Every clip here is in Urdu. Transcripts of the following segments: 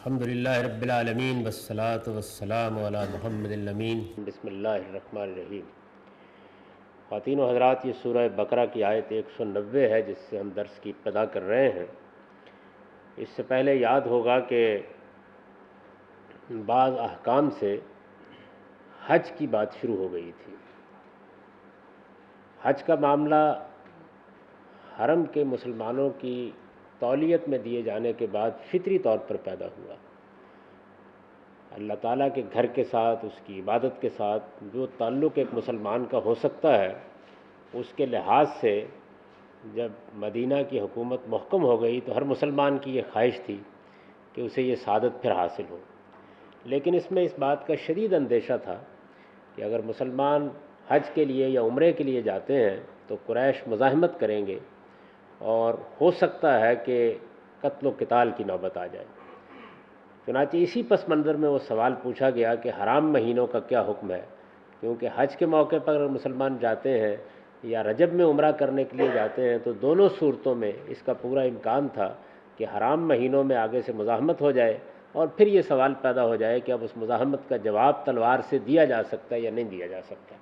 الحمدللہ رب العالمین والصلاة والسلام علی محمد الامین۔ بسم اللہ الرحمن الرحیم۔ خواتین و حضرات، یہ سورہ بقرہ کی آیت 190 ہے جس سے ہم درس کی ابتدا کر رہے ہیں۔ اس سے پہلے یاد ہوگا کہ بعض احکام سے حج کی بات شروع ہو گئی تھی۔ حج کا معاملہ حرم کے مسلمانوں کی تولیت میں دیے جانے کے بعد فطری طور پر پیدا ہوا۔ اللہ تعالیٰ کے گھر کے ساتھ، اس کی عبادت کے ساتھ جو تعلق ایک مسلمان کا ہو سکتا ہے، اس کے لحاظ سے جب مدینہ کی حکومت محکم ہو گئی تو ہر مسلمان کی یہ خواہش تھی کہ اسے یہ سعادت پھر حاصل ہو۔ لیکن اس میں اس بات کا شدید اندیشہ تھا کہ اگر مسلمان حج کے لیے یا عمرے کے لیے جاتے ہیں تو قریش مزاحمت کریں گے اور ہو سکتا ہے کہ قتل و قتال کی نوبت آ جائے۔ چنانچہ اسی پس منظر میں وہ سوال پوچھا گیا کہ حرام مہینوں کا کیا حکم ہے، کیونکہ حج کے موقع پر اگر مسلمان جاتے ہیں یا رجب میں عمرہ کرنے کے لیے جاتے ہیں تو دونوں صورتوں میں اس کا پورا امکان تھا کہ حرام مہینوں میں آگے سے مزاحمت ہو جائے اور پھر یہ سوال پیدا ہو جائے کہ اب اس مزاحمت کا جواب تلوار سے دیا جا سکتا ہے یا نہیں دیا جا سکتا۔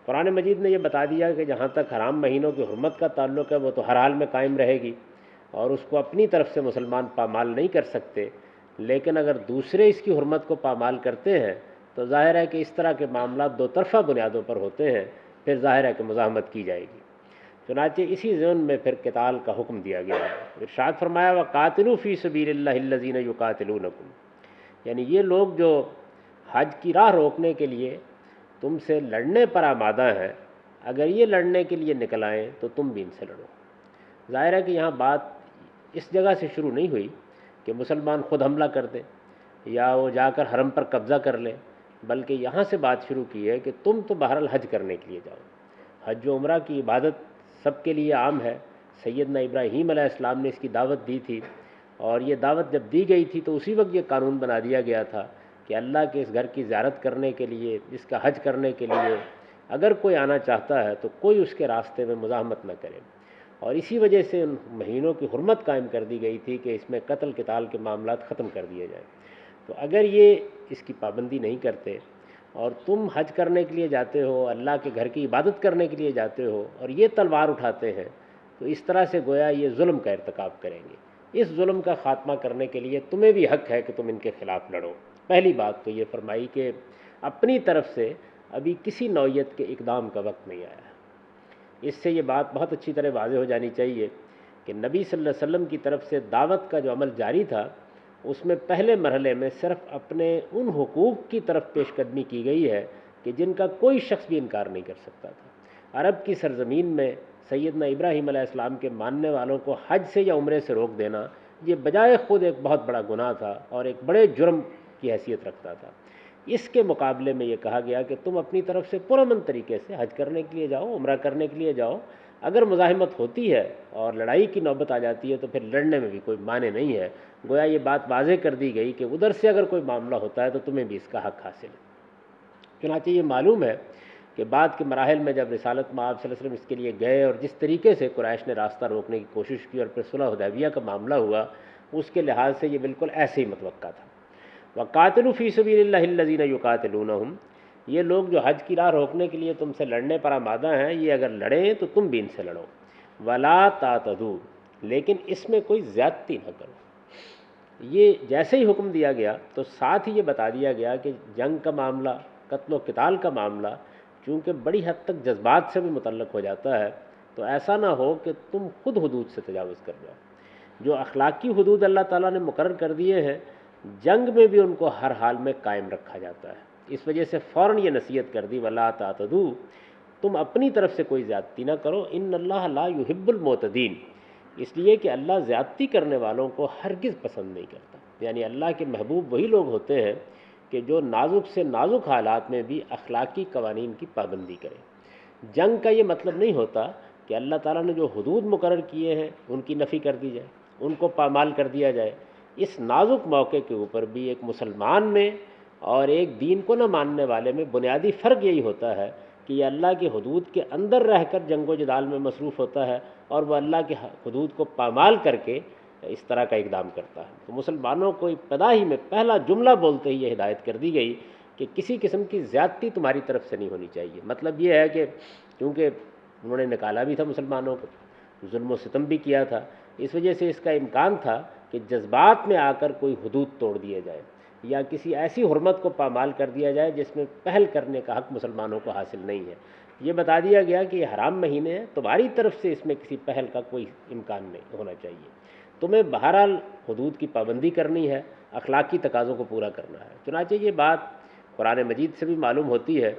قرآن مجید نے یہ بتا دیا کہ جہاں تک حرام مہینوں کی حرمت کا تعلق ہے وہ تو ہر حال میں قائم رہے گی اور اس کو اپنی طرف سے مسلمان پامال نہیں کر سکتے، لیکن اگر دوسرے اس کی حرمت کو پامال کرتے ہیں تو ظاہر ہے کہ اس طرح کے معاملات دو طرفہ بنیادوں پر ہوتے ہیں، پھر ظاہر ہے کہ مزاحمت کی جائے گی۔ چنانچہ اسی ضمن میں پھر قتال کا حکم دیا گیا ہے۔ ارشاد فرمایا وَقَاتِلُوا فِي سَبِيلِ اللَّهِ الَّذِينَ يُقَاتِلُونَكُمْ، یعنی یہ لوگ جو حج کی راہ روکنے کے لیے تم سے لڑنے پر آمادہ ہیں، اگر یہ لڑنے کے لیے نکل آئیں تو تم بھی ان سے لڑو۔ ظاہر ہے کہ یہاں بات اس جگہ سے شروع نہیں ہوئی کہ مسلمان خود حملہ کر دیں یا وہ جا کر حرم پر قبضہ کر لیں، بلکہ یہاں سے بات شروع کی ہے کہ تم تو بہرحال حج کرنے کے لیے جاؤ۔ حج و عمرہ کی عبادت سب کے لیے عام ہے۔ سیدنا ابراہیم علیہ السلام نے اس کی دعوت دی تھی، اور یہ دعوت جب دی گئی تھی تو اسی وقت یہ قانون بنا دیا گیا تھا کہ اللہ کے اس گھر کی زیارت کرنے کے لیے، اس کا حج کرنے کے لیے اگر کوئی آنا چاہتا ہے تو کوئی اس کے راستے میں مزاحمت نہ کرے۔ اور اسی وجہ سے ان مہینوں کی حرمت قائم کر دی گئی تھی کہ اس میں قتل قتال کے معاملات ختم کر دیے جائیں۔ تو اگر یہ اس کی پابندی نہیں کرتے اور تم حج کرنے کے لیے جاتے ہو، اللہ کے گھر کی عبادت کرنے کے لیے جاتے ہو اور یہ تلوار اٹھاتے ہیں تو اس طرح سے گویا یہ ظلم کا ارتکاب کریں گے۔ اس ظلم کا خاتمہ کرنے کے لیے تمہیں بھی حق ہے کہ تم ان کے خلاف لڑو۔ پہلی بات تو یہ فرمائی کہ اپنی طرف سے ابھی کسی نوعیت کے اقدام کا وقت نہیں آیا ہے۔ اس سے یہ بات بہت اچھی طرح واضح ہو جانی چاہیے کہ نبی صلی اللہ علیہ وسلم کی طرف سے دعوت کا جو عمل جاری تھا اس میں پہلے مرحلے میں صرف اپنے ان حقوق کی طرف پیش قدمی کی گئی ہے کہ جن کا کوئی شخص بھی انکار نہیں کر سکتا تھا۔ عرب کی سرزمین میں سیدنا ابراہیم علیہ السلام کے ماننے والوں کو حج سے یا عمرے سے روک دینا یہ بجائے خود ایک بہت بڑا گناہ تھا اور ایک بڑے جرم کی حیثیت رکھتا تھا۔ اس کے مقابلے میں یہ کہا گیا کہ تم اپنی طرف سے پرامن طریقے سے حج کرنے کے لیے جاؤ، عمرہ کرنے کے لیے جاؤ۔ اگر مزاحمت ہوتی ہے اور لڑائی کی نوبت آ جاتی ہے تو پھر لڑنے میں بھی کوئی معنی نہیں ہے۔ گویا یہ بات واضح کر دی گئی کہ ادھر سے اگر کوئی معاملہ ہوتا ہے تو تمہیں بھی اس کا حق حاصل ہے۔ چنانچہ یہ معلوم ہے کہ بعد کے مراحل میں جب رسالت میں آپ صلی اللہ علیہ وسلم اس کے لیے گئے اور جس طریقے سے قریش نے راستہ روکنے کی کوشش کی اور پھر صلح حدیبیہ کا معاملہ ہوا، اس کے لحاظ سے یہ بالکل ایسے ہی متوقع تھا۔ وَقَاتِلُوا فِي سَبِيلِ اللَّهِ الَّذِينَ يُقَاتِلُونَهُمْ، یہ لوگ جو حج کی راہ روکنے کے لیے تم سے لڑنے پر آمادہ ہیں، یہ اگر لڑیں تو تم بھی ان سے لڑو۔ وَلَا تَعْتَدُوا، لیکن اس میں کوئی زیادتی نہ کرو۔ یہ جیسے ہی حکم دیا گیا تو ساتھ ہی یہ بتا دیا گیا کہ جنگ کا معاملہ، قتل و قتال کا معاملہ چونکہ بڑی حد تک جذبات سے بھی متعلق ہو جاتا ہے، تو ایسا نہ ہو کہ تم خود حدود سے تجاوز کر جاؤ۔ جو اخلاقی حدود اللہ تعالیٰ نے مقرر کر دیے ہیں، جنگ میں بھی ان کو ہر حال میں قائم رکھا جاتا ہے۔ اس وجہ سے فوراً یہ نصیحت کر دی وَلَا تَعْتَدُوا، تم اپنی طرف سے کوئی زیادتی نہ کرو، ان اللہ لا يحب المعتدین، اس لیے کہ اللہ زیادتی کرنے والوں کو ہرگز پسند نہیں کرتا۔ یعنی اللہ کے محبوب وہی لوگ ہوتے ہیں کہ جو نازک سے نازک حالات میں بھی اخلاقی قوانین کی پابندی کریں۔ جنگ کا یہ مطلب نہیں ہوتا کہ اللہ تعالیٰ نے جو حدود مقرر کیے ہیں ان کی نفی کر دی جائے، ان کو پامال کر دیا جائے۔ اس نازک موقع کے اوپر بھی ایک مسلمان میں اور ایک دین کو نہ ماننے والے میں بنیادی فرق یہی ہوتا ہے کہ یہ اللہ کی حدود کے اندر رہ کر جنگ و جدال میں مصروف ہوتا ہے اور وہ اللہ کے حدود کو پامال کر کے اس طرح کا اقدام کرتا ہے۔ تو مسلمانوں کو ابتدا ہی میں پہلا جملہ بولتے ہی یہ ہدایت کر دی گئی کہ کسی قسم کی زیادتی تمہاری طرف سے نہیں ہونی چاہیے۔ مطلب یہ ہے کہ کیونکہ انہوں نے نکالا بھی تھا مسلمانوں کو، ظلم و ستم بھی کیا تھا، اس وجہ سے اس کا امکان تھا کہ جذبات میں آ کر کوئی حدود توڑ دیے جائے یا کسی ایسی حرمت کو پامال کر دیا جائے جس میں پہل کرنے کا حق مسلمانوں کو حاصل نہیں ہے۔ یہ بتا دیا گیا کہ یہ حرام مہینے ہیں، تمہاری طرف سے اس میں کسی پہل کا کوئی امکان نہیں ہونا چاہیے، تمہیں بہرحال حدود کی پابندی کرنی ہے، اخلاقی تقاضوں کو پورا کرنا ہے۔ چنانچہ یہ بات قرآن مجید سے بھی معلوم ہوتی ہے،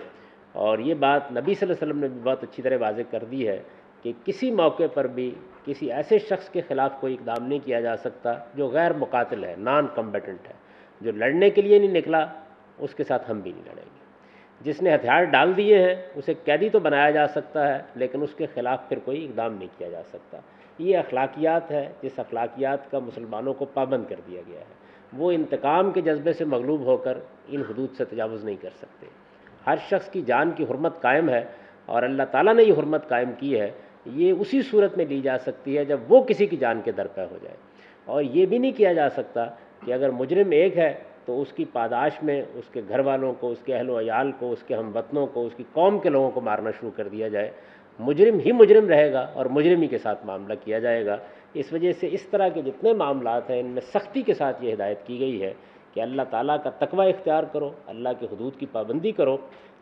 اور یہ بات نبی صلی اللہ علیہ وسلم نے بھی بہت اچھی طرح واضح کر دی ہے کہ کسی موقع پر بھی کسی ایسے شخص کے خلاف کوئی اقدام نہیں کیا جا سکتا جو غیر مقاتل ہے، نان کمبیٹنٹ ہے، جو لڑنے کے لیے نہیں نکلا، اس کے ساتھ ہم بھی نہیں لڑیں گے۔ جس نے ہتھیار ڈال دیے ہیں اسے قیدی تو بنایا جا سکتا ہے، لیکن اس کے خلاف پھر کوئی اقدام نہیں کیا جا سکتا۔ یہ اخلاقیات ہے جس اخلاقیات کا مسلمانوں کو پابند کر دیا گیا ہے۔ وہ انتقام کے جذبے سے مغلوب ہو کر ان حدود سے تجاوز نہیں کر سکتے۔ ہر شخص کی جان کی حرمت قائم ہے، اور اللہ تعالیٰ نے یہ حرمت قائم کی ہے، یہ اسی صورت میں لی جا سکتی ہے جب وہ کسی کی جان کے درپے ہو جائے۔ اور یہ بھی نہیں کیا جا سکتا کہ اگر مجرم ایک ہے تو اس کی پاداش میں اس کے گھر والوں کو، اس کے اہل و عیال کو، اس کے ہم وطنوں کو، اس کی قوم کے لوگوں کو مارنا شروع کر دیا جائے۔ مجرم ہی مجرم رہے گا اور مجرم ہی کے ساتھ معاملہ کیا جائے گا۔ اس وجہ سے اس طرح کے جتنے معاملات ہیں ان میں سختی کے ساتھ یہ ہدایت کی گئی ہے کہ اللہ تعالیٰ کا تقوی اختیار کرو، اللہ کے حدود کی پابندی کرو،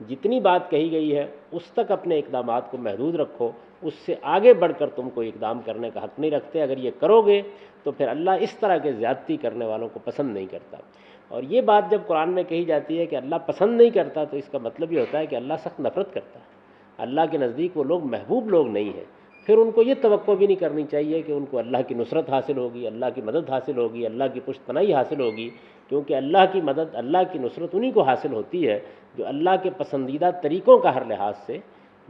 جتنی بات کہی گئی ہے اس تک اپنے اقدامات کو محدود رکھو، اس سے آگے بڑھ کر تم کوئی اقدام کرنے کا حق نہیں رکھتے۔ اگر یہ کرو گے تو پھر اللہ اس طرح کے زیادتی کرنے والوں کو پسند نہیں کرتا۔ اور یہ بات جب قرآن میں کہی جاتی ہے کہ اللہ پسند نہیں کرتا، تو اس کا مطلب یہ ہوتا ہے کہ اللہ سخت نفرت کرتا ہے۔ اللہ کے نزدیک وہ لوگ محبوب لوگ نہیں ہیں۔ پھر ان کو یہ توقع بھی نہیں کرنی چاہیے کہ ان کو اللہ کی نصرت حاصل ہوگی، اللہ کی مدد حاصل ہوگی، اللہ کی پشت پناہی حاصل ہوگی، کیونکہ اللہ کی مدد، اللہ کی نصرت انہی کو حاصل ہوتی ہے جو اللہ کے پسندیدہ طریقوں کا ہر لحاظ سے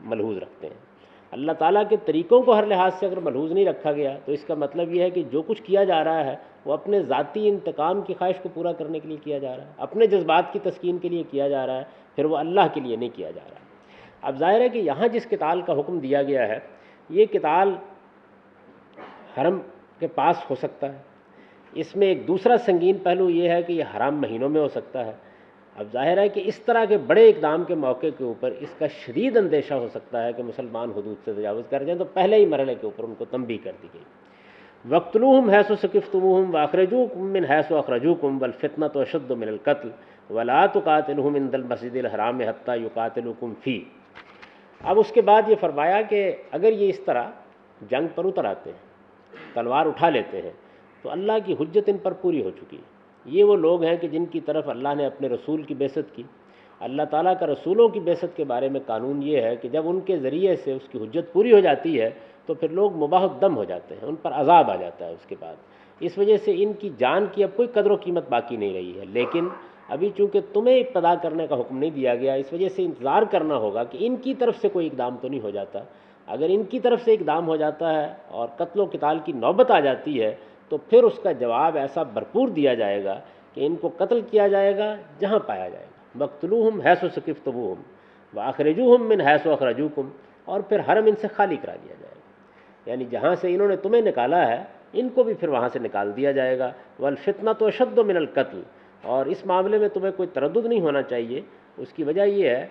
ملحوظ رکھتے ہیں۔ اللہ تعالیٰ کے طریقوں کو ہر لحاظ سے اگر ملحوظ نہیں رکھا گیا تو اس کا مطلب یہ ہے کہ جو کچھ کیا جا رہا ہے وہ اپنے ذاتی انتقام کی خواہش کو پورا کرنے کے لیے کیا جا رہا ہے، اپنے جذبات کی تسکین کے لیے کیا جا رہا ہے، پھر وہ اللہ کے لیے نہیں کیا جا رہا۔ اب ظاہر ہے کہ یہاں جس قتال کا حکم دیا گیا ہے یہ قتال حرم کے پاس ہو سکتا ہے۔ اس میں ایک دوسرا سنگین پہلو یہ ہے کہ یہ حرام مہینوں میں ہو سکتا ہے۔ اب ظاہر ہے کہ اس طرح کے بڑے اقدام کے موقع کے اوپر اس کا شدید اندیشہ ہو سکتا ہے کہ مسلمان حدود سے تجاوز کر جائیں، تو پہلے ہی مرحلے کے اوپر ان کو تنبیہ کر دی گئی۔ وَاقْتُلُوهُمْ حَيْثُ ثَقِفْتُمُوهُمْ وَأَخْرِجُوهُمْ مِنْ حَيْثُ أَخْرَجُوكُمْ وَالْفِتْنَةُ أَشَدُّ مِنَ الْقَتْلِ وَلَا تُقَاتِلُوهُمْ عِندَ الْمَسْجِدِ الْحَرَامِ حَتَّى يُقَاتِلُوكُمْ فِيهِ۔ اب اس کے بعد یہ فرمایا کہ اگر یہ اس طرح جنگ پر اتر آتے ہیں، تلوار اٹھا لیتے ہیں، تو اللہ کی حجت ان پر پوری ہو چکی ہے۔ یہ وہ لوگ ہیں کہ جن کی طرف اللہ نے اپنے رسول کی بعثت کی۔ اللہ تعالیٰ کا رسولوں کی بعثت کے بارے میں قانون یہ ہے کہ جب ان کے ذریعے سے اس کی حجت پوری ہو جاتی ہے تو پھر لوگ مباح الدم ہو جاتے ہیں، ان پر عذاب آ جاتا ہے اس کے بعد۔ اس وجہ سے ان کی جان کی اب کوئی قدر و قیمت باقی نہیں رہی ہے۔ لیکن ابھی چونکہ تمہیں ابتدا کرنے کا حکم نہیں دیا گیا، اس وجہ سے انتظار کرنا ہوگا کہ ان کی طرف سے کوئی اقدام تو نہیں ہو جاتا۔ اگر ان کی طرف سے اقدام ہو جاتا ہے اور قتل و قتال کی نوبت آ جاتی ہے تو پھر اس کا جواب ایسا بھرپور دیا جائے گا کہ ان کو قتل کیا جائے گا جہاں پایا جائے گا۔ وَاقْتُلُوهُمْ حَيْثُ ثَقِفْتُمُوهُمْ وَأَخْرِجُوهُمْ مِنْ حَيْثُ أَخْرَجُوكُمْ، اور پھر حرم ان سے خالی کرا دیا جائے گا، یعنی جہاں سے انہوں نے تمہیں نکالا ہے ان کو بھی پھر وہاں سے نکال دیا جائے گا۔ وَالْفِتْنَةُ أَشَدُّ مِنَ الْقَتْلِ، اور اس معاملے میں تمہیں کوئی تردد نہیں ہونا چاہیے۔ اس کی وجہ یہ ہے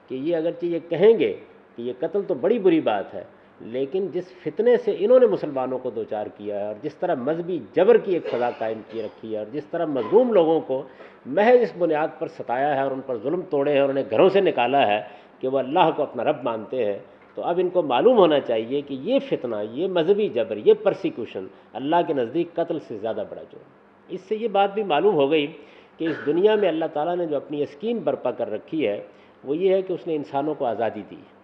کہ یہ اگرچہ یہ کہیں گے کہ یہ قتل تو بڑی بری بات ہے، لیکن جس فتنے سے انہوں نے مسلمانوں کو دوچار کیا ہے اور جس طرح مذہبی جبر کی ایک سزا قائم کی رکھی ہے اور جس طرح مظلوم لوگوں کو محض اس بنیاد پر ستایا ہے اور ان پر ظلم توڑے ہیں اور انہیں گھروں سے نکالا ہے کہ وہ اللہ کو اپنا رب مانتے ہیں، تو اب ان کو معلوم ہونا چاہیے کہ یہ فتنہ، یہ مذہبی جبر، یہ پرسیکیوشن اللہ کے نزدیک قتل سے زیادہ بڑا جرم۔ اس سے یہ بات بھی معلوم ہو گئی کہ اس دنیا میں اللہ تعالیٰ نے جو اپنی اسکیم برپا کر رکھی ہے وہ یہ ہے کہ اس نے انسانوں کو آزادی دی ہے۔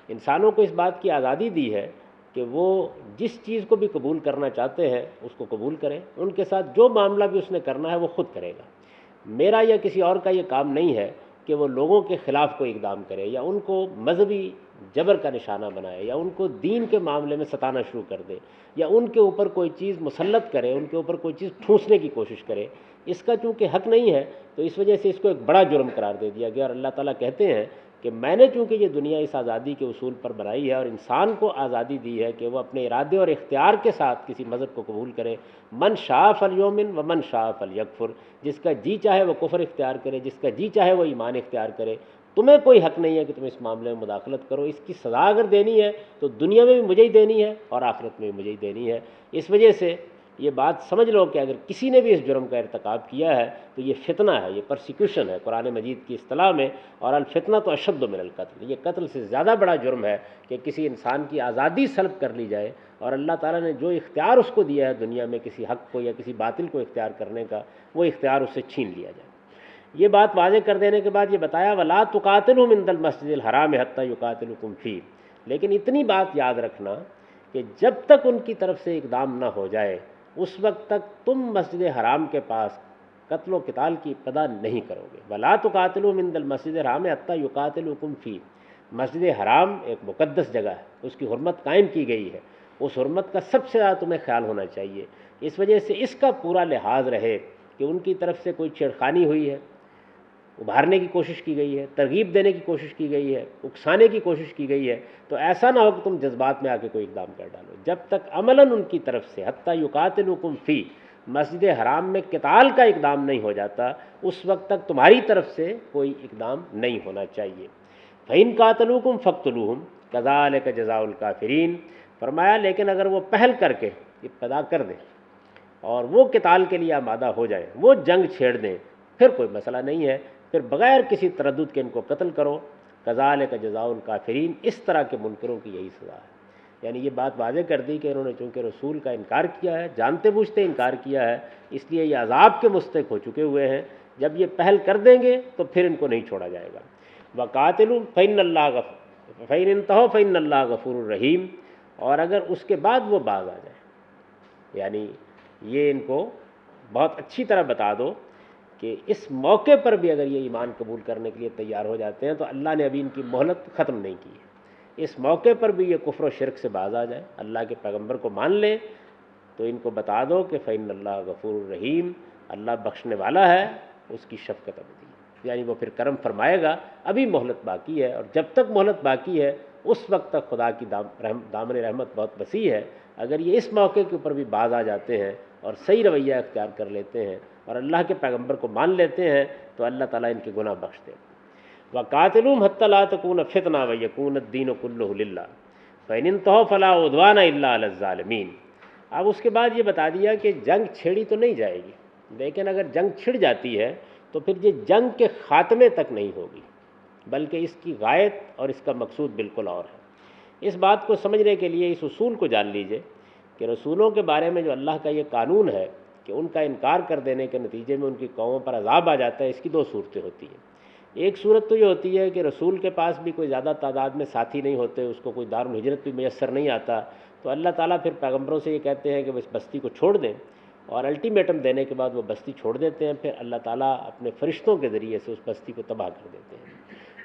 انسانوں کو اس بات کی آزادی دی ہے کہ وہ جس چیز کو بھی قبول کرنا چاہتے ہیں اس کو قبول کریں، ان کے ساتھ جو معاملہ بھی اس نے کرنا ہے وہ خود کرے گا۔ میرا یا کسی اور کا یہ کام نہیں ہے کہ وہ لوگوں کے خلاف کوئی اقدام کرے یا ان کو مذہبی جبر کا نشانہ بنائے یا ان کو دین کے معاملے میں ستانا شروع کر دے یا ان کے اوپر کوئی چیز مسلط کرے، ان کے اوپر کوئی چیز ٹھونسنے کی کوشش کرے۔ اس کا چونکہ حق نہیں ہے تو اس وجہ سے اس کو ایک بڑا جرم قرار دے دیا گیا، اور اللہ تعالیٰ کہتے ہیں کہ میں نے چونکہ یہ دنیا اس آزادی کے اصول پر بنائی ہے اور انسان کو آزادی دی ہے کہ وہ اپنے ارادے اور اختیار کے ساتھ کسی مذہب کو قبول کرے، من شاء فلیؤمن و من شاء فلیکفر، جس کا جی چاہے وہ کفر اختیار کرے، جس کا جی چاہے وہ ایمان اختیار کرے، تمہیں کوئی حق نہیں ہے کہ تم اس معاملے میں مداخلت کرو۔ اس کی سزا اگر دینی ہے تو دنیا میں بھی مجھے ہی دینی ہے اور آخرت میں بھی مجھے ہی دینی ہے۔ اس وجہ سے یہ بات سمجھ لو کہ اگر کسی نے بھی اس جرم کا ارتکاب کیا ہے تو یہ فتنہ ہے، یہ پرسیکیوشن ہے قرآن مجید کی اصطلاح میں، اور الفتنہ تو اشد من القتل، یہ قتل سے زیادہ بڑا جرم ہے کہ کسی انسان کی آزادی سلب کر لی جائے اور اللہ تعالیٰ نے جو اختیار اس کو دیا ہے دنیا میں کسی حق کو یا کسی باطل کو اختیار کرنے کا، وہ اختیار اس سے چھین لیا جائے۔ یہ بات واضح کر دینے کے بعد یہ بتایا وَلَا تُقَاتِلُوهُمْ عِندَ الْمَسْجِدِ الْحَرَامِ حَتَّىٰ يُقَاتِلُوكُمْ فِيهِ، لیکن اتنی بات یاد رکھنا کہ جب تک ان کی طرف سے اقدام نہ ہو جائے اس وقت تک تم مسجد حرام کے پاس قتل و قتال کی ابتدا نہیں کرو گے۔ وَلَا تُقَاتِلُوهُمْ عِندَ الْمَسْجِدِ الْحَرَامِ حَتَّىٰ يُقَاتِلُوكُمْ فِيهِ، مسجد حرام ایک مقدس جگہ ہے، اس کی حرمت قائم کی گئی ہے، اس حرمت کا سب سے زیادہ تمہیں خیال ہونا چاہیے۔ اس وجہ سے اس کا پورا لحاظ رہے کہ ان کی طرف سے کوئی چھیڑخانی ہوئی ہے، ابھارنے کی کوشش کی گئی ہے، ترغیب دینے کی کوشش کی گئی ہے، اکسانے کی کوشش کی گئی ہے، تو ایسا نہ ہو کہ تم جذبات میں آ کے کوئی اقدام کر ڈالو۔ جب تک عملاً ان کی طرف سے حتیٰ یقاتلوکم فی، مسجد حرام میں قتال کا اقدام نہیں ہو جاتا، اس وقت تک تمہاری طرف سے کوئی اقدام نہیں ہونا چاہیے۔ فَإِن قَاتَلُوكُمْ فَاقْتُلُوهُمْ كَذَٰلِكَ جَزَاءُ الْكَافِرِينَ، فرمایا لیکن اگر وہ پہل کر کے ابتدا کر دیں اور وہ قتال کے لیے آمادہ ہو جائیں، وہ جنگ چھیڑ دیں، پھر کوئی مسئلہ نہیں ہے، پھر بغیر کسی تردد کے ان کو قتل کرو۔ کذالک جزاء الکافرین، اس طرح کے منکروں کی یہی سزا ہے۔ یعنی یہ بات واضح کر دی کہ انہوں نے چونکہ رسول کا انکار کیا ہے، جانتے بوجھتے انکار کیا ہے، اس لیے یہ عذاب کے مستحق ہو چکے ہوئے ہیں۔ جب یہ پہل کر دیں گے تو پھر ان کو نہیں چھوڑا جائے گا۔ وقاتلوا فإن اللہ فإن انتہوا فإن اللہ غفور الرحیم، اور اگر اس کے بعد وہ باز آ جائیں، یعنی یہ ان کو بہت اچھی طرح بتا دو کہ اس موقع پر بھی اگر یہ ایمان قبول کرنے کے لیے تیار ہو جاتے ہیں تو اللہ نے ابھی ان کی مہلت ختم نہیں کی ہے، اس موقع پر بھی یہ کفر و شرک سے باز آ جائیں، اللہ کے پیغمبر کو مان لیں، تو ان کو بتا دو کہ فإن اللہ غفور الرحیم، اللہ بخشنے والا ہے، اس کی شفقت ابدی، یعنی وہ پھر کرم فرمائے گا۔ ابھی مہلت باقی ہے، اور جب تک مہلت باقی ہے اس وقت تک خدا کی دامن رحمت بہت وسیع ہے۔ اگر یہ اس موقع کے اوپر بھی باز آ جاتے ہیں اور صحیح رویہ اختیار کر لیتے ہیں اور اللہ کے پیغمبر کو مان لیتے ہیں تو اللہ تعالیٰ ان کے گناہ بخش دے گا۔ وَقَاتِلُوهُمْ حَتَّىٰ لَا تَكُونَ فِتْنَةٌ وَيَكُونَ الدِّينُ كُلُّهُ لِلَّهِ فَإِنِ انتَهَوْا فَلَا عُدْوَانَ إِلَّا عَلَى الظَّالِمِينَ۔ اب اس کے بعد یہ بتا دیا کہ جنگ چھیڑی تو نہیں جائے گی، لیکن اگر جنگ چھڑ جاتی ہے تو پھر یہ جنگ کے خاتمے تک نہیں ہوگی، بلکہ اس کی غایت اور اس کا مقصود بالکل اور ہے۔ اس بات کو سمجھنے کے لیے اس اصول کو جان لیجئے کہ رسولوں کے بارے میں جو اللہ کا یہ قانون ہے کہ ان کا انکار کر دینے کے نتیجے میں ان کی قوموں پر عذاب آ جاتا ہے، اس کی دو صورتیں ہوتی ہیں۔ ایک صورت تو یہ ہوتی ہے کہ رسول کے پاس بھی کوئی زیادہ تعداد میں ساتھی نہیں ہوتے، اس کو کوئی دارالہجرت بھی میسر نہیں آتا، تو اللہ تعالیٰ پھر پیغمبروں سے یہ کہتے ہیں کہ وہ اس بستی کو چھوڑ دیں، اور الٹیمیٹم دینے کے بعد وہ بستی چھوڑ دیتے ہیں، پھر اللہ تعالیٰ اپنے فرشتوں کے ذریعے سے اس بستی کو تباہ کر دیتے ہیں۔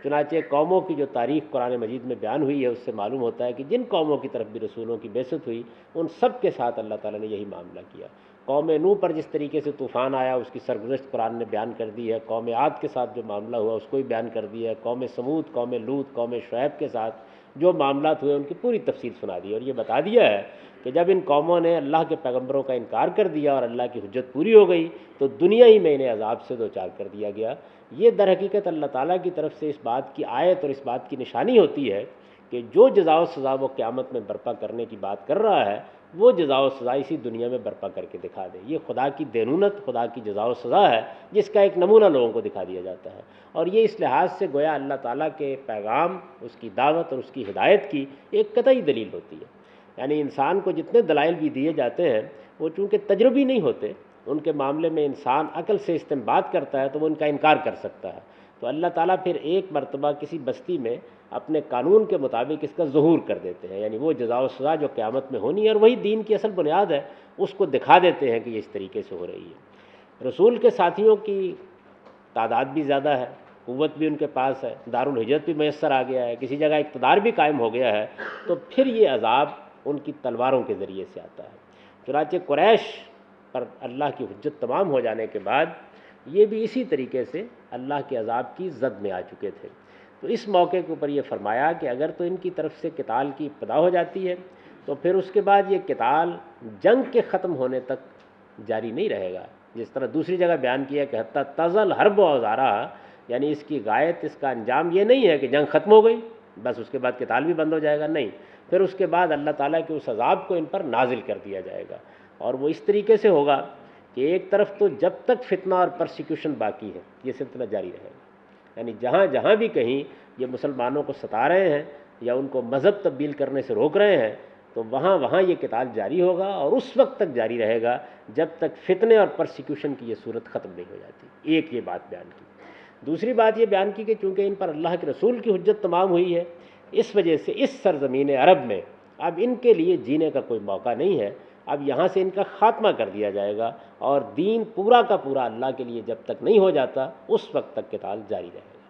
چنانچہ قوموں کی جو تاریخ قرآن مجید میں بیان ہوئی ہے اس سے معلوم ہوتا ہے کہ جن قوموں کی طرف بھی رسولوں کی بعثت ہوئی ان سب کے ساتھ اللہ تعالیٰ نے یہی معاملہ کیا۔ قوم نوح پر جس طریقے سے طوفان آیا اس کی سرگزشت قرآن نے بیان کر دی ہے، قوم عاد کے ساتھ جو معاملہ ہوا اس کو بھی بیان کر دیا ہے، قوم سمود، قوم لوط، قوم شعیب کے ساتھ جو معاملات ہوئے ان کی پوری تفصیل سنا دی، اور یہ بتا دیا ہے کہ جب ان قوموں نے اللہ کے پیغمبروں کا انکار کر دیا اور اللہ کی حجت پوری ہو گئی تو دنیا ہی میں انہیں عذاب سے دوچار کر دیا گیا۔ یہ در حقیقت اللہ تعالیٰ کی طرف سے اس بات کی آیت اور اس بات کی نشانی ہوتی ہے کہ جو جزا و سزا وہ قیامت میں برپا کرنے کی بات کر رہا ہے وہ جزا و سزا اسی دنیا میں برپا کر کے دکھا دے۔ یہ خدا کی دینونت، خدا کی جزا و سزا ہے جس کا ایک نمونہ لوگوں کو دکھا دیا جاتا ہے، اور یہ اس لحاظ سے گویا اللہ تعالیٰ کے پیغام، اس کی دعوت اور اس کی ہدایت کی ایک قطعی دلیل ہوتی ہے۔ یعنی انسان کو جتنے دلائل بھی دیے جاتے ہیں وہ چونکہ تجربی نہیں ہوتے، ان کے معاملے میں انسان عقل سے استنباط کرتا ہے تو وہ ان کا انکار کر سکتا ہے، تو اللہ تعالیٰ پھر ایک مرتبہ کسی بستی میں اپنے قانون کے مطابق اس کا ظہور کر دیتے ہیں، یعنی وہ جزا و سزا جو قیامت میں ہونی ہے اور وہی دین کی اصل بنیاد ہے اس کو دکھا دیتے ہیں کہ یہ اس طریقے سے ہو رہی ہے۔ رسول کے ساتھیوں کی تعداد بھی زیادہ ہے، قوت بھی ان کے پاس ہے، دارالہجرت بھی میسر آ گیا ہے، کسی جگہ اقتدار بھی قائم ہو گیا ہے، تو پھر یہ عذاب ان کی تلواروں کے ذریعے سے آتا ہے۔ چنانچہ قریش پر اللہ کی حجت تمام ہو جانے کے بعد یہ بھی اسی طریقے سے اللہ کے عذاب کی زد میں آ چکے تھے۔ تو اس موقع کے اوپر یہ فرمایا کہ اگر تو ان کی طرف سے قتال کی ابتدا ہو جاتی ہے تو پھر اس کے بعد یہ قتال جنگ کے ختم ہونے تک جاری نہیں رہے گا، جس طرح دوسری جگہ بیان کیا کہ حتیٰ تزل حرب و اوزارہ، یعنی اس کی غایت، اس کا انجام یہ نہیں ہے کہ جنگ ختم ہو گئی بس اس کے بعد قتال بھی بند ہو جائے گا، نہیں، پھر اس کے بعد اللہ تعالیٰ کے اس عذاب کو ان پر نازل کر دیا جائے گا، اور وہ اس طریقے سے ہوگا کہ ایک طرف تو جب تک فتنہ اور پرسیکیوشن باقی ہے یہ سلسلہ جاری رہے گا، یعنی جہاں جہاں بھی کہیں یہ مسلمانوں کو ستا رہے ہیں یا ان کو مذہب تبدیل کرنے سے روک رہے ہیں تو وہاں وہاں یہ قتال جاری ہوگا، اور اس وقت تک جاری رہے گا جب تک فتنے اور پرسیکیوشن کی یہ صورت ختم نہیں ہو جاتی۔ ایک یہ بات بیان کی۔ دوسری بات یہ بیان کی کہ چونکہ ان پر اللہ کے رسول کی حجت تمام ہوئی ہے، اس وجہ سے اس سرزمین عرب میں اب ان کے لیے جینے کا کوئی موقع نہیں ہے، اب یہاں سے ان کا خاتمہ کر دیا جائے گا، اور دین پورا کا پورا اللہ کے لیے جب تک نہیں ہو جاتا اس وقت تک قتال جاری رہے گا۔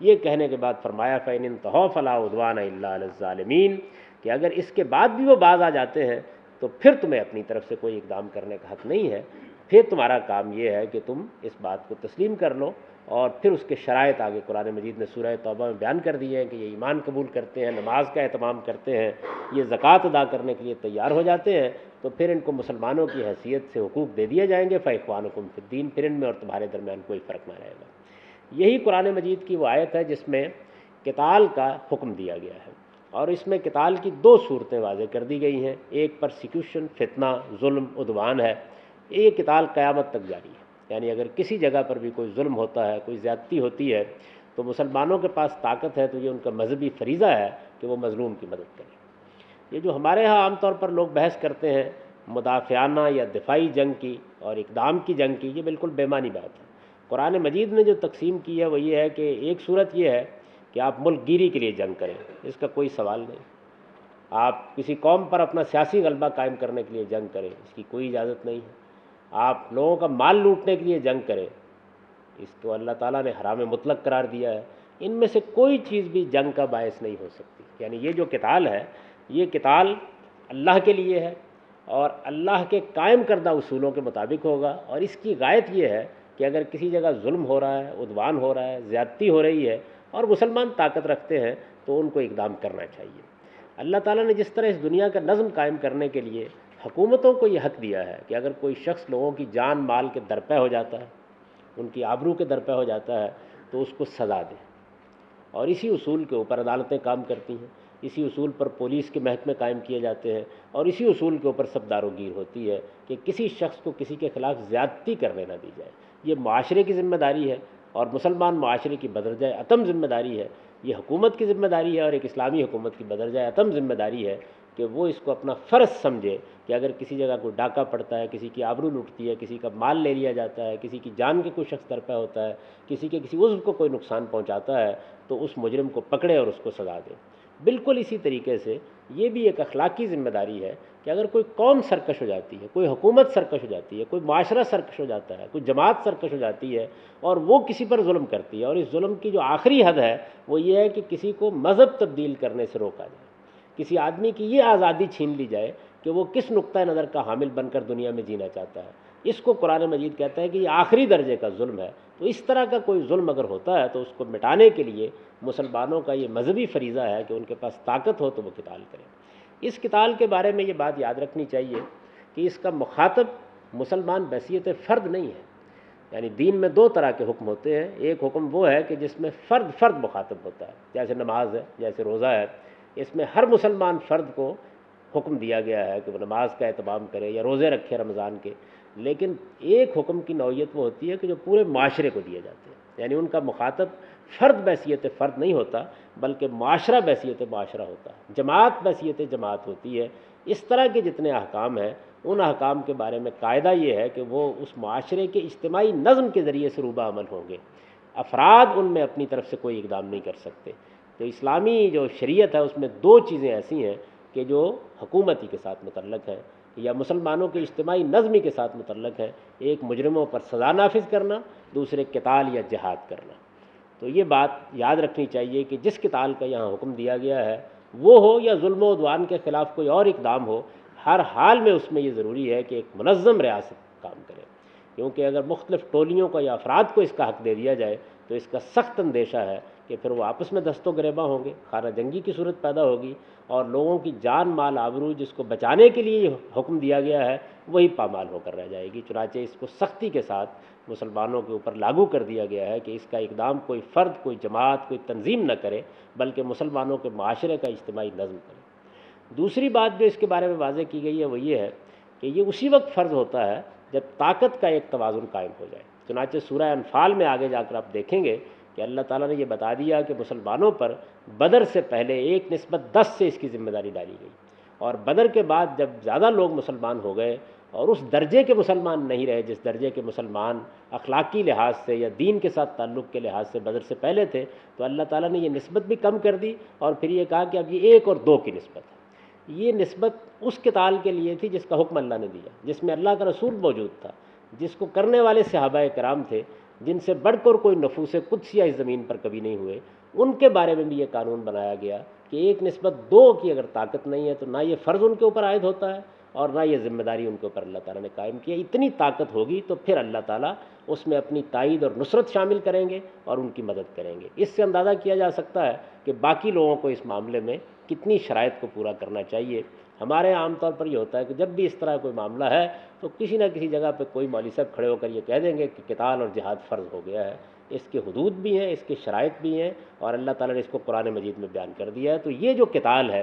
یہ کہنے کے بعد فرمایا فَإِنِ انْتَهَوْا فَلَا عُدْوَانَ إِلَّا عَلَى الظَّالِمِينَ، کہ اگر اس کے بعد بھی وہ باز آ جاتے ہیں تو پھر تمہیں اپنی طرف سے کوئی اقدام کرنے کا حق نہیں ہے، پھر تمہارا کام یہ ہے کہ تم اس بات کو تسلیم کر لو، اور پھر اس کے شرائط آگے قرآن مجید نے سورہ توبہ میں بیان کر دیے ہیں کہ یہ ایمان قبول کرتے ہیں، نماز کا اہتمام کرتے ہیں، یہ زکوٰۃ ادا کرنے کے لیے تیار ہو جاتے ہیں، تو پھر ان کو مسلمانوں کی حیثیت سے حقوق دے دیے جائیں گے، فَإِخْوَانُكُمْ فِي الدِّينِ، پھر ان میں اور تمہارے درمیان کوئی فرق نہ رہے گا۔ یہی قرآن مجید کی وہ آیت ہے جس میں قتال کا حکم دیا گیا ہے، اور اس میں قتال کی دو صورتیں واضح کر دی گئی ہیں، ایک پرسیکیوشن، فتنہ، ظلم، عدوان ہے، یہ قتال قیامت تک جاری ہے، یعنی اگر کسی جگہ پر بھی کوئی ظلم ہوتا ہے، کوئی زیادتی ہوتی ہے تو مسلمانوں کے پاس طاقت ہے تو یہ ان کا مذہبی فریضہ ہے کہ وہ مظلوم کی مدد کریں۔ یہ جو ہمارے ہاں عام طور پر لوگ بحث کرتے ہیں مدافعانہ یا دفاعی جنگ کی اور اقدام کی جنگ کی، یہ بالکل بے معنی بات ہے۔ قرآن مجید نے جو تقسیم کی ہے وہ یہ ہے کہ ایک صورت یہ ہے کہ آپ ملک گیری کے لیے جنگ کریں، اس کا کوئی سوال نہیں، آپ کسی قوم پر اپنا سیاسی غلبہ قائم کرنے کے لیے جنگ کریں، اس کی کوئی اجازت نہیں ہے، آپ لوگوں کا مال لوٹنے کے لیے جنگ کریں، اس کو اللہ تعالیٰ نے حرام مطلق قرار دیا ہے، ان میں سے کوئی چیز بھی جنگ کا باعث نہیں ہو سکتی۔ یعنی یہ جو قتال ہے یہ قتال اللہ کے لیے ہے اور اللہ کے قائم کردہ اصولوں کے مطابق ہوگا، اور اس کی غایت یہ ہے کہ اگر کسی جگہ ظلم ہو رہا ہے، عدوان ہو رہا ہے، زیادتی ہو رہی ہے اور مسلمان طاقت رکھتے ہیں تو ان کو اقدام کرنا چاہیے۔ اللہ تعالیٰ نے جس طرح اس دنیا کا نظم قائم کرنے کے لیے حکومتوں کو یہ حق دیا ہے کہ اگر کوئی شخص لوگوں کی جان مال کے درپے ہو جاتا ہے، ان کی آبرو کے درپے ہو جاتا ہے تو اس کو سزا دے، اور اسی اصول کے اوپر عدالتیں کام کرتی ہیں، اسی اصول پر پولیس کے محکمے قائم کیے جاتے ہیں، اور اسی اصول کے اوپر سب داروگیر ہوتی ہے کہ کسی شخص کو کسی کے خلاف زیادتی کرنے نہ دی جائے۔ یہ معاشرے کی ذمہ داری ہے، اور مسلمان معاشرے کی بدرجہ اتم ذمہ داری ہے، یہ حکومت کی ذمہ داری ہے، اور ایک اسلامی حکومت کی بدرجہ اتم ذمہ داری ہے کہ وہ اس کو اپنا فرض سمجھے کہ اگر کسی جگہ کوئی ڈاکہ پڑتا ہے، کسی کی آبرو لوٹتی ہے، کسی کا مال لے لیا جاتا ہے، کسی کی جان کے کوئی شخص درپے ہوتا ہے، کسی کے کسی عضو کو کوئی نقصان پہنچاتا ہے تو اس مجرم کو پکڑے اور اس کو سزا دے۔ بالکل اسی طریقے سے یہ بھی ایک اخلاقی ذمہ داری ہے کہ اگر کوئی قوم سرکش ہو جاتی ہے، کوئی حکومت سرکش ہو جاتی ہے، کوئی معاشرہ سرکش ہو جاتا ہے، کوئی جماعت سرکش ہو جاتی ہے اور وہ کسی پر ظلم کرتی ہے، اور اس ظلم کی جو آخری حد ہے وہ یہ ہے کہ کسی کو مذہب تبدیل کرنے سے روکا جائے، کسی آدمی کی یہ آزادی چھین لی جائے کہ وہ کس نقطۂ نظر کا حامل بن کر دنیا میں جینا چاہتا ہے، اس کو قرآن مجید کہتا ہے کہ یہ آخری درجے کا ظلم ہے۔ تو اس طرح کا کوئی ظلم اگر ہوتا ہے تو اس کو مٹانے کے لیے مسلمانوں کا یہ مذہبی فریضہ ہے کہ ان کے پاس طاقت ہو تو وہ قتال کریں۔ اس قتال کے بارے میں یہ بات یاد رکھنی چاہیے کہ اس کا مخاطب مسلمان بحیثیت فرد نہیں ہے، یعنی دین میں دو طرح کے حکم ہوتے ہیں، ایک حکم وہ ہے کہ جس میں فرد فرد مخاطب ہوتا ہے، جیسے نماز ہے، جیسے روزہ ہے، اس میں ہر مسلمان فرد کو حکم دیا گیا ہے کہ وہ نماز کا اہتمام کرے یا روزے رکھے رمضان کے، لیکن ایک حکم کی نوعیت وہ ہوتی ہے کہ جو پورے معاشرے کو دیے جاتے ہیں، یعنی ان کا مخاطب فرد بحیثیت فرد نہیں ہوتا بلکہ معاشرہ بحیثیت معاشرہ ہوتا ہے، جماعت بحیثیت جماعت ہوتی ہے۔ اس طرح کے جتنے احکام ہیں ان احکام کے بارے میں قاعدہ یہ ہے کہ وہ اس معاشرے کے اجتماعی نظم کے ذریعے سے روبہ عمل ہوں گے، افراد ان میں اپنی طرف سے کوئی اقدام نہیں کر سکتے۔ تو اسلامی جو شریعت ہے اس میں دو چیزیں ایسی ہیں کہ جو حکومتی کے ساتھ متعلق ہے یا مسلمانوں کے اجتماعی نظمی کے ساتھ متعلق ہے، ایک مجرموں پر سزا نافذ کرنا، دوسرے قتال یا جہاد کرنا۔ تو یہ بات یاد رکھنی چاہیے کہ جس قتال کا یہاں حکم دیا گیا ہے وہ ہو یا ظلم و عدوان کے خلاف کوئی اور اقدام ہو، ہر حال میں اس میں یہ ضروری ہے کہ ایک منظم ریاست کام کرے، کیونکہ اگر مختلف ٹولیوں کو یا افراد کو اس کا حق دے دیا جائے تو اس کا سخت اندیشہ ہے کہ پھر وہ آپس میں دست و گریباں ہوں گے، خانہ جنگی کی صورت پیدا ہوگی، اور لوگوں کی جان مال آبرو جس کو بچانے کے لیے یہ حکم دیا گیا ہے وہی پامال ہو کر رہ جائے گی۔ چنانچہ اس کو سختی کے ساتھ مسلمانوں کے اوپر لاگو کر دیا گیا ہے کہ اس کا اقدام کوئی فرد، کوئی جماعت، کوئی تنظیم نہ کرے، بلکہ مسلمانوں کے معاشرے کا اجتماعی نظم کرے۔ دوسری بات جو اس کے بارے میں واضح کی گئی ہے وہ یہ ہے کہ یہ اسی وقت فرض ہوتا ہے جب طاقت کا ایک توازن قائم ہو جائے۔ چنانچہ سورہ انفال میں آگے جا کر آپ دیکھیں گے کہ اللہ تعالیٰ نے یہ بتا دیا کہ مسلمانوں پر بدر سے پہلے 1:10 سے اس کی ذمہ داری ڈالی گئی، اور بدر کے بعد جب زیادہ لوگ مسلمان ہو گئے اور اس درجے کے مسلمان نہیں رہے جس درجے کے مسلمان اخلاقی لحاظ سے یا دین کے ساتھ تعلق کے لحاظ سے بدر سے پہلے تھے، تو اللہ تعالیٰ نے یہ نسبت بھی کم کر دی، اور پھر یہ کہا کہ اب یہ 1 اور 2 کی نسبت ہے۔ یہ نسبت اس قتال کے لیے تھی جس کا حکم اللہ نے دیا، جس میں اللہ کا رسول موجود تھا، جس کو کرنے والے صحابہ کرام تھے، جن سے بڑھ کر کوئی نفوس قدسیہ اس زمین پر کبھی نہیں ہوئے۔ ان کے بارے میں بھی یہ قانون بنایا گیا کہ 1:2 کی اگر طاقت نہیں ہے تو نہ یہ فرض ان کے اوپر عائد ہوتا ہے اور نہ یہ ذمہ داری ان کے اوپر اللہ تعالیٰ نے قائم کیا۔ اتنی طاقت ہوگی تو پھر اللہ تعالیٰ اس میں اپنی تائید اور نصرت شامل کریں گے اور ان کی مدد کریں گے۔ اس سے اندازہ کیا جا سکتا ہے کہ باقی لوگوں کو اس معاملے میں کتنی شرائط کو پورا کرنا چاہیے۔ ہمارے عام طور پر یہ ہوتا ہے کہ جب بھی اس طرح کوئی معاملہ ہے تو کسی نہ کسی جگہ پہ کوئی مولوی صاحب کھڑے ہو کر یہ کہہ دیں گے کہ قتال اور جہاد فرض ہو گیا ہے۔ اس کے حدود بھی ہیں، اس کی شرائط بھی ہیں، اور اللہ تعالیٰ نے اس کو قرآن مجید میں بیان کر دیا ہے۔ تو یہ جو قتال ہے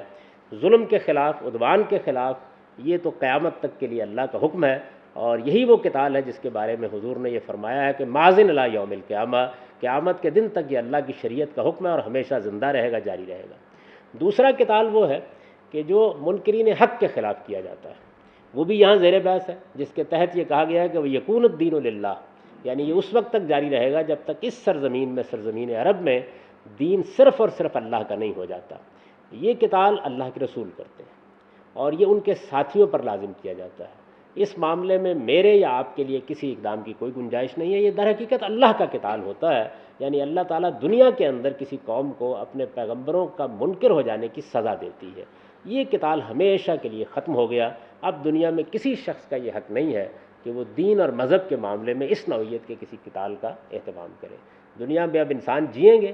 ظلم کے خلاف، عدوان کے خلاف، یہ تو قیامت تک کے لیے اللہ کا حکم ہے، اور یہی وہ قتال ہے جس کے بارے میں حضور نے یہ فرمایا ہے کہ ماضٍ الی یوم القیامہ، قیامت کے دن تک یہ اللہ کی شریعت کا حکم ہے اور ہمیشہ زندہ رہے گا، جاری رہے گا۔ دوسرا قتال وہ ہے کہ جو منکرین حق کے خلاف کیا جاتا ہے، وہ بھی یہاں زیر بحث ہے، جس کے تحت یہ کہا گیا ہے کہ وہ یکون الدین للہ، یعنی یہ اس وقت تک جاری رہے گا جب تک اس سرزمین میں، سرزمین عرب میں، دین صرف اور صرف اللہ کا نہیں ہو جاتا۔ یہ قتال اللہ کے رسول کرتے ہیں اور یہ ان کے ساتھیوں پر لازم کیا جاتا ہے۔ اس معاملے میں میرے یا آپ کے لیے کسی اقدام کی کوئی گنجائش نہیں ہے۔ یہ در حقیقت اللہ کا قتال ہوتا ہے، یعنی اللہ تعالیٰ دنیا کے اندر کسی قوم کو اپنے پیغمبروں کا منکر ہو جانے کی سزا دیتی ہے۔ یہ قتال ہمیشہ کے لیے ختم ہو گیا۔ اب دنیا میں کسی شخص کا یہ حق نہیں ہے کہ وہ دین اور مذہب کے معاملے میں اس نوعیت کے کسی قتال کا اہتمام کرے۔ دنیا میں اب انسان جئیں گے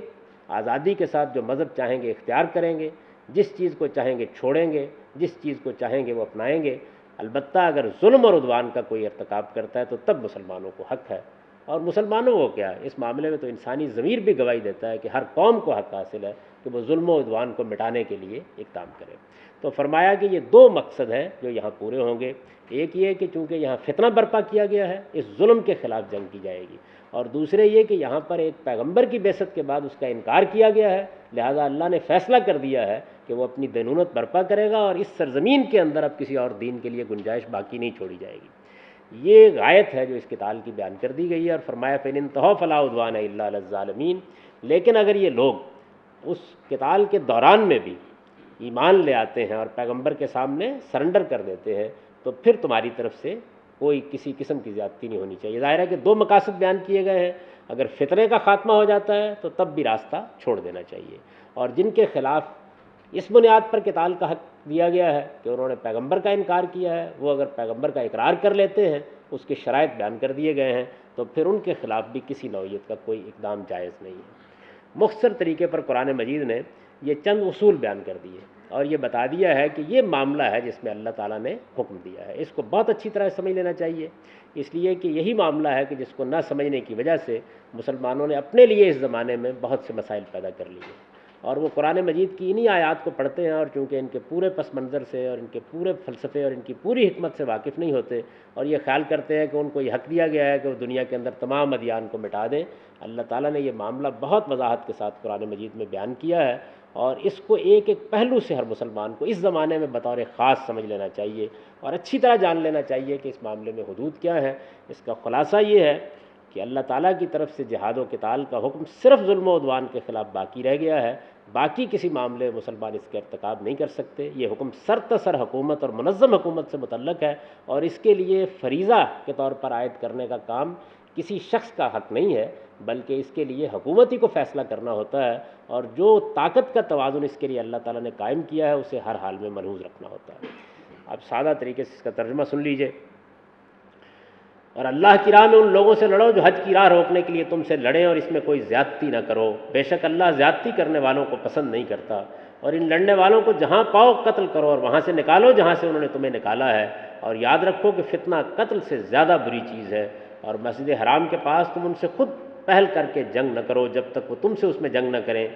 آزادی کے ساتھ، جو مذہب چاہیں گے اختیار کریں گے، جس چیز کو چاہیں گے چھوڑیں گے، جس چیز کو چاہیں گے وہ اپنائیں گے۔ البتہ اگر ظلم اور عدوان کا کوئی ارتکاب کرتا ہے تو تب مسلمانوں کو حق ہے، اور مسلمانوں کو کیا ہے، اس معاملے میں تو انسانی ضمیر بھی گواہی دیتا ہے کہ ہر قوم کو حق حاصل ہے کہ وہ ظلم و عدوان کو مٹانے کے لیے اقدام کرے۔ تو فرمایا کہ یہ 2 مقصد ہیں جو یہاں پورے ہوں گے۔ ایک یہ کہ چونکہ یہاں فتنہ برپا کیا گیا ہے، اس ظلم کے خلاف جنگ کی جائے گی، اور دوسرے یہ کہ یہاں پر ایک پیغمبر کی بعثت کے بعد اس کا انکار کیا گیا ہے، لہذا اللہ نے فیصلہ کر دیا ہے کہ وہ اپنی دینونت برپا کرے گا، اور اس سرزمین کے اندر اب کسی اور دین کے لیے گنجائش باقی نہیں چھوڑی جائے گی۔ یہ غایت ہے جو اس قتال کی بیان کر دی گئی ہے، اور فرمایا فَإِنِ انتَهَوْا فَلَا عُدْوَانَ إِلَّا عَلَى الظَّالِمِينَ۔ لیکن اگر یہ لوگ اس قتال کے دوران میں بھی ایمان لے آتے ہیں اور پیغمبر کے سامنے سرنڈر کر دیتے ہیں تو پھر تمہاری طرف سے کوئی کسی قسم کی زیادتی نہیں ہونی چاہیے۔ ظاہر ہے کہ 2 مقاصد بیان کیے گئے ہیں، اگر فتنے کا خاتمہ ہو جاتا ہے تو تب بھی راستہ چھوڑ دینا چاہیے، اور جن کے خلاف اس بنیاد پر قتال کا حق دیا گیا ہے کہ انہوں نے پیغمبر کا انکار کیا ہے، وہ اگر پیغمبر کا اقرار کر لیتے ہیں، اس کے شرائط بیان کر دیے گئے ہیں، تو پھر ان کے خلاف بھی کسی نوعیت کا کوئی اقدام جائز نہیں ہے۔ مختصر طریقے پر قرآن مجید نے یہ چند اصول بیان کر دیے اور یہ بتا دیا ہے کہ یہ معاملہ ہے جس میں اللہ تعالیٰ نے حکم دیا ہے۔ اس کو بہت اچھی طرح سمجھ لینا چاہیے، اس لیے کہ یہی معاملہ ہے کہ جس کو نہ سمجھنے کی وجہ سے مسلمانوں نے اپنے لیے اس زمانے میں بہت سے مسائل پیدا کر لیے، اور وہ قرآن مجید کی انہی آیات کو پڑھتے ہیں، اور چونکہ ان کے پورے پس منظر سے اور ان کے پورے فلسفے اور ان کی پوری حکمت سے واقف نہیں ہوتے، اور یہ خیال کرتے ہیں کہ ان کو یہ حق دیا گیا ہے کہ وہ دنیا کے اندر تمام ادیان کو مٹا دیں۔ اللہ تعالیٰ نے یہ معاملہ بہت وضاحت کے ساتھ قرآن مجید میں بیان کیا ہے، اور اس کو ایک ایک پہلو سے ہر مسلمان کو اس زمانے میں بطور خاص سمجھ لینا چاہیے اور اچھی طرح جان لینا چاہیے کہ اس معاملے میں حدود کیا ہے۔ اس کا خلاصہ یہ ہے کہ اللہ تعالیٰ کی طرف سے جہاد و قتال کا حکم صرف ظلم و عدوان کے خلاف باقی رہ گیا ہے، باقی کسی معاملے مسلمان اس کے ارتکاب نہیں کر سکتے۔ یہ حکم سرتاسر حکومت اور منظم حکومت سے متعلق ہے، اور اس کے لیے فریضہ کے طور پر عائد کرنے کا کام کسی شخص کا حق نہیں ہے، بلکہ اس کے لیے حکومت ہی کو فیصلہ کرنا ہوتا ہے، اور جو طاقت کا توازن اس کے لیے اللہ تعالیٰ نے قائم کیا ہے اسے ہر حال میں ملحوظ رکھنا ہوتا ہے۔ اب سادہ طریقے سے اس کا ترجمہ سن لیجئے۔ اور اللہ کی راہ میں ان لوگوں سے لڑو جو حج کی راہ روکنے کے لیے تم سے لڑیں، اور اس میں کوئی زیادتی نہ کرو، بے شک اللہ زیادتی کرنے والوں کو پسند نہیں کرتا۔ اور ان لڑنے والوں کو جہاں پاؤ قتل کرو، اور وہاں سے نکالو جہاں سے انہوں نے تمہیں نکالا ہے، اور یاد رکھو کہ فتنہ قتل سے زیادہ بری چیز ہے۔ اور مسجد حرام کے پاس تم ان سے خود پہل کر کے جنگ نہ کرو جب تک وہ تم سے اس میں جنگ نہ کریں،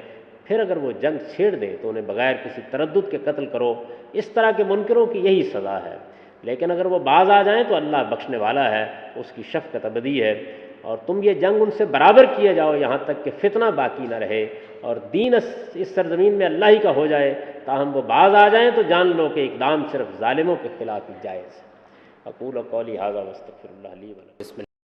پھر اگر وہ جنگ چھیڑ دیں تو انہیں بغیر کسی تردد کے قتل کرو۔ اس طرح کے منکروں کی یہی سزا ہے، لیکن اگر وہ باز آ جائیں تو اللہ بخشنے والا ہے، اس کی شفقت ابدی ہے۔ اور تم یہ جنگ ان سے برابر کیے جاؤ یہاں تک کہ فتنہ باقی نہ رہے اور دین اس سرزمین میں اللہ ہی کا ہو جائے، تاہم وہ باز آ جائیں تو جان لو کہ اقدام صرف ظالموں کے خلاف ہی جائز ہے۔ اقول قولی ھذا واستغفر اللہ لی ولکم۔